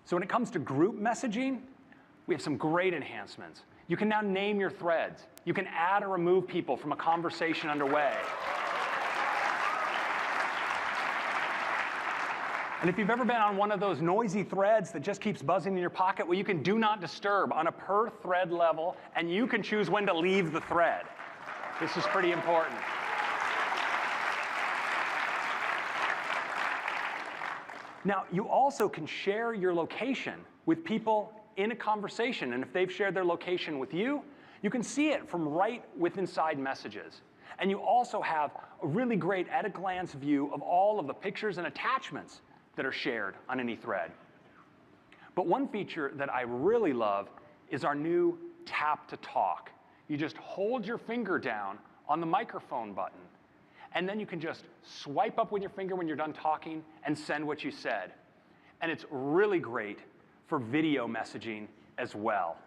So when it comes to group messaging, we have some great enhancements. You can now name your threads. You can add or remove people from a conversation underway. And if you've ever been on one of those noisy threads that just keeps buzzing in your pocket, well, you can do not disturb on a per thread level, and you can choose when to leave the thread. This is pretty important. Now, you also can share your location with people in a conversation, and if they've shared their location with you, you can see it from right inside messages. And you also have a really great at-a-glance view of all of the pictures and attachments that are shared on any thread. But one feature that I really love is our new tap to talk. You just hold your finger down on the microphone button, and then you can just swipe up with your finger when you're done talking and send what you said. And it's really great for video messaging as well.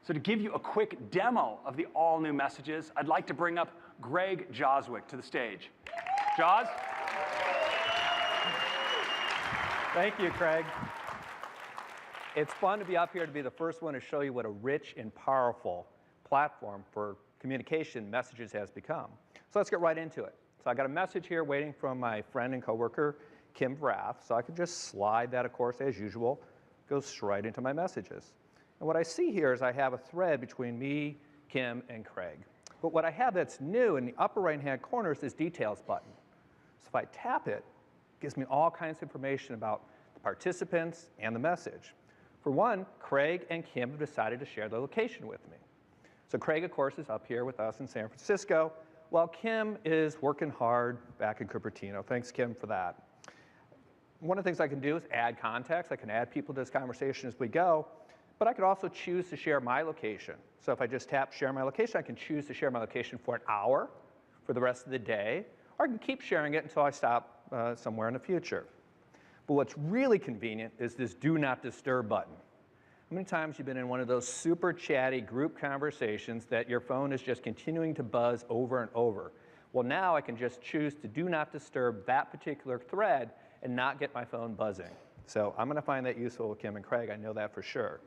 So to give you a quick demo of the all-new messages, I'd like to bring up Greg Joswick to the stage. Jos? Thank you, Craig. It's fun to be up here to be the first one to show you what a rich and powerful platform for communication messages has become. So let's get right into it. So I got a message here waiting from my friend and coworker, Kim Vrath. So I can just slide that, of course, as usual, goes right into my messages. And what I see here is I have a thread between me, Kim, and Craig. But what I have that's new in the upper right-hand corner is this details button. So if I tap it, it gives me all kinds of information about the participants and the message. For one, Craig and Kim have decided to share their location with me. So Craig, of course, is up here with us in San Francisco, while Kim is working hard back in Cupertino. Thanks, Kim, for that. One of the things I can do is add context. I can add people to this conversation as we go, but I could also choose to share my location. So if I just tap share my location, I can choose to share my location for an hour, for the rest of the day, or I can keep sharing it until I stop somewhere in the future. But what's really convenient is this do not disturb button. How many times you've been in one of those super chatty group conversations that your phone is just continuing to buzz over and over? Well, now I can just choose to do not disturb that particular thread and not get my phone buzzing. So I'm going to find that useful with Kim and Craig. I know that for sure.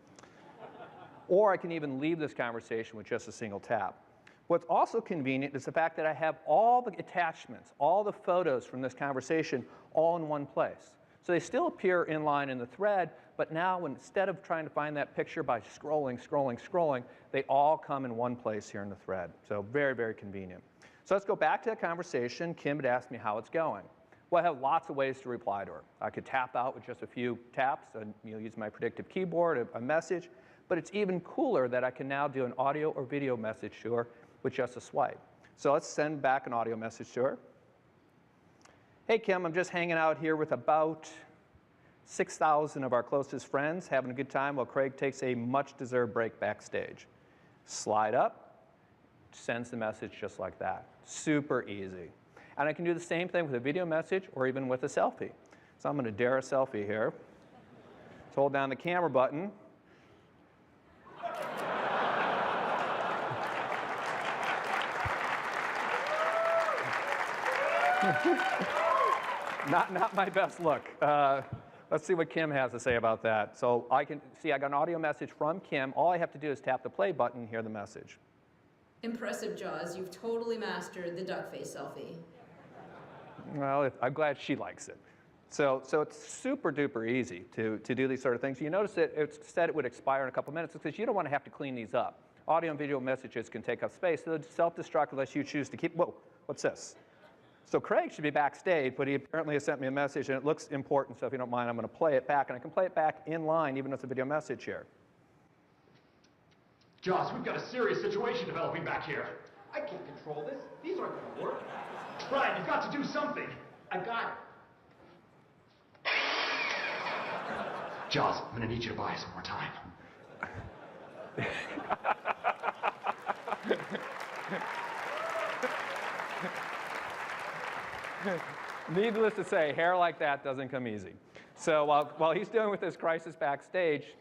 Or I can even leave this conversation with just a single tap. What's also convenient is the fact that I have all the attachments, all the photos from this conversation all in one place. So they still appear in line in the thread, but now instead of trying to find that picture by scrolling, they all come in one place here in the thread. So very, very convenient. So let's go back to that conversation. Kim had asked me how it's going. Well, I have lots of ways to reply to her. I could tap out with just a few taps and use my predictive keyboard, a message, but it's even cooler that I can now do an audio or video message to her with just a swipe. So let's send back an audio message to her. Hey, Kim, I'm just hanging out here with about 6,000 of our closest friends, having a good time while Craig takes a much-deserved break backstage. Slide up, sends the message just like that. Super easy. And I can do the same thing with a video message or even with a selfie. So I'm going to dare a selfie here. Let's hold down the camera button. Not my best look. Let's see what Kim has to say about that. So I can see I got an audio message from Kim. All I have to do is tap the play button and hear the message. Impressive, Jaws. You've totally mastered the duck face selfie. Well, I'm glad she likes it. So it's super duper easy to do these sort of things. You notice that it said it would expire in a couple minutes because you don't want to have to clean these up. Audio and video messages can take up space. So they'll self-destruct unless you choose to keep, whoa, what's this? So Craig should be backstage, but he apparently has sent me a message, and it looks important, so if you don't mind, I'm going to play it back. And I can play it back in line, even with the video message here. Joss, we've got a serious situation developing back here. I can't control this. These aren't going to work. Brian, you've got to do something. I got it. Joss, I'm going to need you to buy some more time. Needless to say, hair like that doesn't come easy. So while he's dealing with this crisis backstage,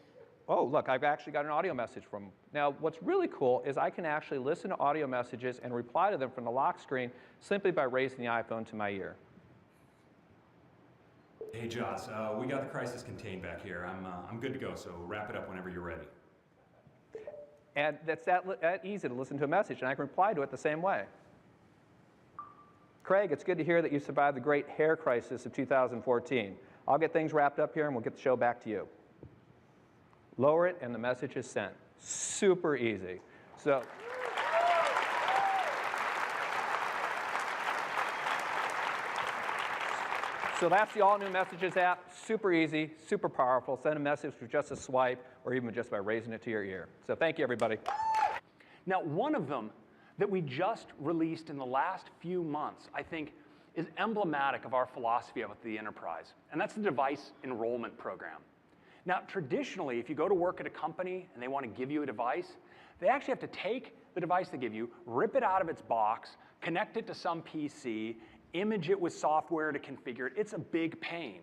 oh, look, I've actually got an audio message from him. Now, what's really cool is I can actually listen to audio messages and reply to them from the lock screen simply by raising the iPhone to my ear. Hey, Jaws, we got the crisis contained back here. I'm good to go, so wrap it up whenever you're ready. And that's that easy to listen to a message, and I can reply to it the same way. Craig, it's good to hear that you survived the great hair crisis of 2014. I'll get things wrapped up here, and we'll get the show back to you. Lower it, and the message is sent. Super easy. So that's the all-new Messages app. Super easy, super powerful. Send a message with just a swipe or even just by raising it to your ear. So thank you, everybody. Now, one of them that we just released in the last few months, I think, is emblematic of our philosophy of the enterprise, and that's the device enrollment program. Now, traditionally, if you go to work at a company and they want to give you a device, they actually have to take the device they give you, rip it out of its box, connect it to some PC, image it with software to configure it. It's a big pain.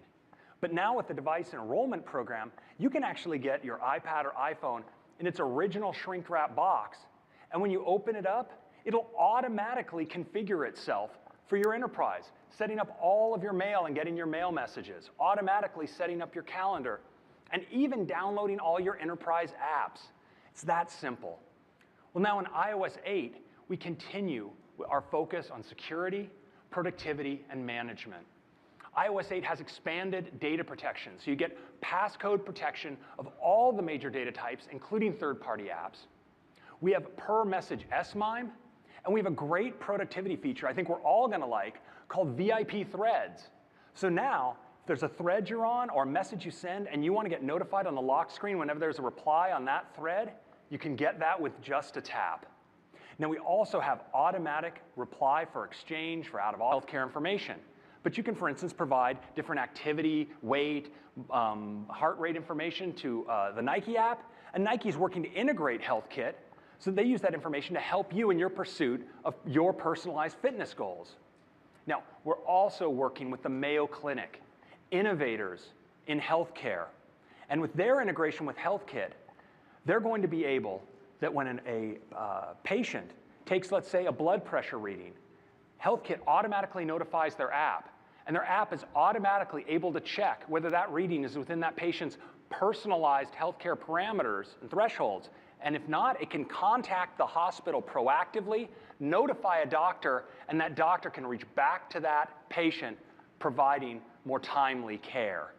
But now with the device enrollment program, you can actually get your iPad or iPhone in its original shrink-wrap box, and when you open it up, it'll automatically configure itself for your enterprise, setting up all of your mail and getting your mail messages, automatically setting up your calendar, and even downloading all your enterprise apps. It's that simple. Well, now in iOS 8, we continue our focus on security, productivity, and management. iOS 8 has expanded data protection, so you get passcode protection of all the major data types, including third-party apps. We have per-message SMIME, and we have a great productivity feature I think we're all going to like called VIP Threads. So now, if there's a thread you're on or a message you send and you want to get notified on the lock screen whenever there's a reply on that thread, you can get that with just a tap. Now, we also have automatic reply for exchange for out-of-office healthcare information. But you can, for instance, provide different activity, weight, heart rate information to the Nike app. And Nike's working to integrate HealthKit, so they use that information to help you in your pursuit of your personalized fitness goals. Now, we're also working with the Mayo Clinic, innovators in healthcare. And with their integration with HealthKit, they're going to be able that when a patient takes, let's say, a blood pressure reading, HealthKit automatically notifies their app, and their app is automatically able to check whether that reading is within that patient's personalized healthcare parameters and thresholds. And if not, it can contact the hospital proactively, notify a doctor, and that doctor can reach back to that patient, providing more timely care.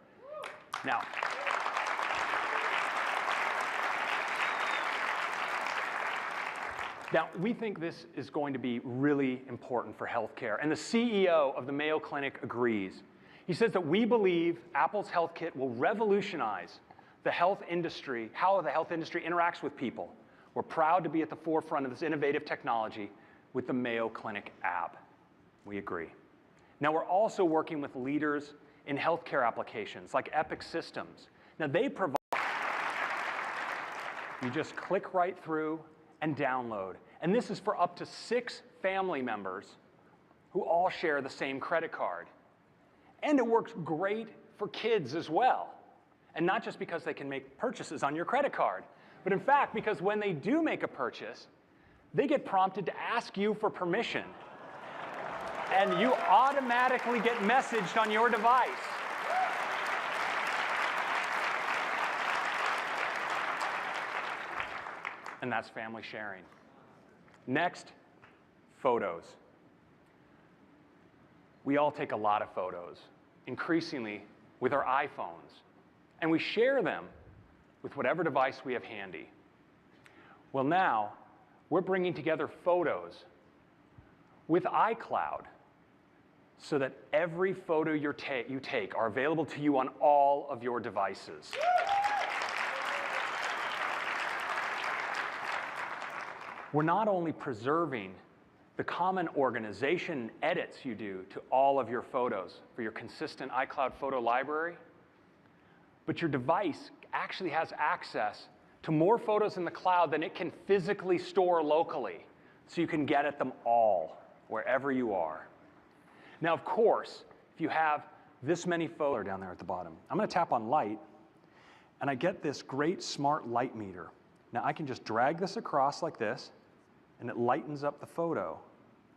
Now, we think this is going to be really important for healthcare, and the CEO of the Mayo Clinic agrees. He says that we believe Apple's HealthKit will revolutionize the health industry, how the health industry interacts with people. We're proud to be at the forefront of this innovative technology with the Mayo Clinic app. We agree. Now, we're also working with leaders in healthcare applications like Epic Systems. Now, they provide, you just click right through and download. And this is for up to 6 family members who all share the same credit card. And it works great for kids as well. And not just because they can make purchases on your credit card, but in fact, because when they do make a purchase, they get prompted to ask you for permission. And you automatically get messaged on your device. And that's family sharing. Next, photos. We all take a lot of photos, increasingly with our iPhones, and we share them with whatever device we have handy. Well, now, we're bringing together photos with iCloud so that every photo you take are available to you on all of your devices. We're not only preserving the common organization edits you do to all of your photos for your consistent iCloud photo library, but your device actually has access to more photos in the cloud than it can physically store locally, so you can get at them all, wherever you are. Now, of course, if you have this many photos down there at the bottom, I'm going to tap on light, and I get this great smart light meter. Now, I can just drag this across like this, and it lightens up the photo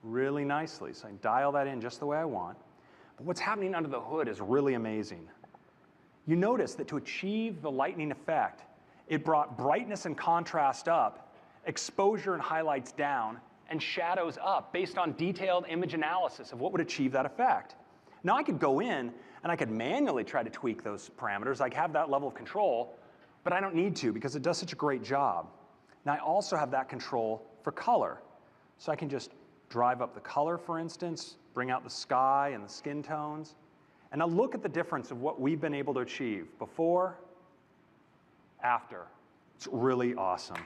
really nicely. So I can dial that in just the way I want. But what's happening under the hood is really amazing. You notice that to achieve the lightning effect, it brought brightness and contrast up, exposure and highlights down, and shadows up based on detailed image analysis of what would achieve that effect. Now I could go in and I could manually try to tweak those parameters. I have that level of control, but I don't need to because it does such a great job. Now I also have that control for color. So I can just drive up the color, for instance, bring out the sky and the skin tones. And now look at the difference of what we've been able to achieve before, after. It's really awesome.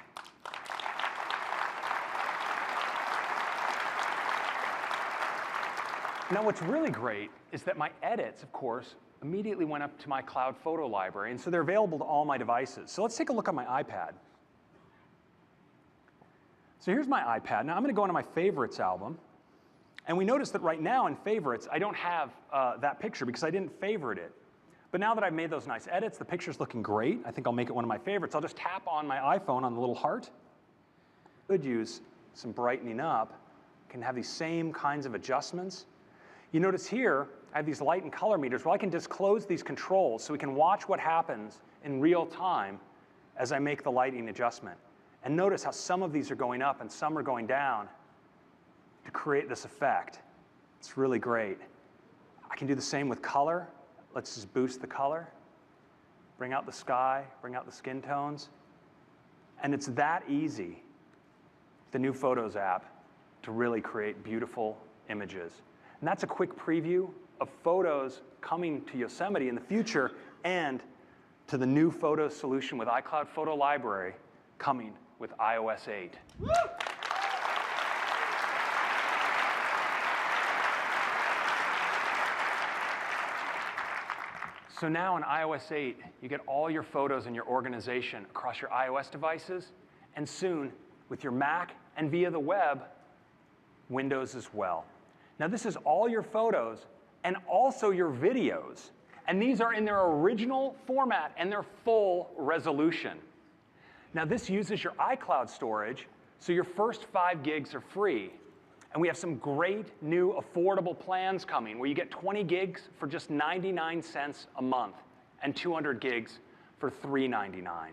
Now what's really great is that my edits, of course, immediately went up to my cloud photo library, and so they're available to all my devices. So let's take a look at my iPad. So here's my iPad. Now I'm going to go into my favorites album, and we notice that right now in favorites, I don't have that picture because I didn't favorite it. But now that I've made those nice edits, the picture's looking great. I think I'll make it one of my favorites. I'll just tap on my iPhone on the little heart. Could use some brightening up. Can have these same kinds of adjustments. You notice here, I have these light and color meters. Well, I can disclose these controls so we can watch what happens in real time as I make the lighting adjustment. And notice how some of these are going up and some are going down to create this effect. It's really great. I can do the same with color. Let's just boost the color. Bring out the sky, bring out the skin tones. And it's that easy, the new Photos app, to really create beautiful images. And that's a quick preview of photos coming to Yosemite in the future and to the new photo solution with iCloud Photo Library coming with iOS 8. Woo! So now in iOS 8, you get all your photos in your organization across your iOS devices, and soon with your Mac and via the web, Windows as well. Now this is all your photos and also your videos. And these are in their original format and their full resolution. Now this uses your iCloud storage, so your first 5 gigs are free. And we have some great new affordable plans coming where you get 20 gigs for just 99 cents a month and 200 gigs for $3.99.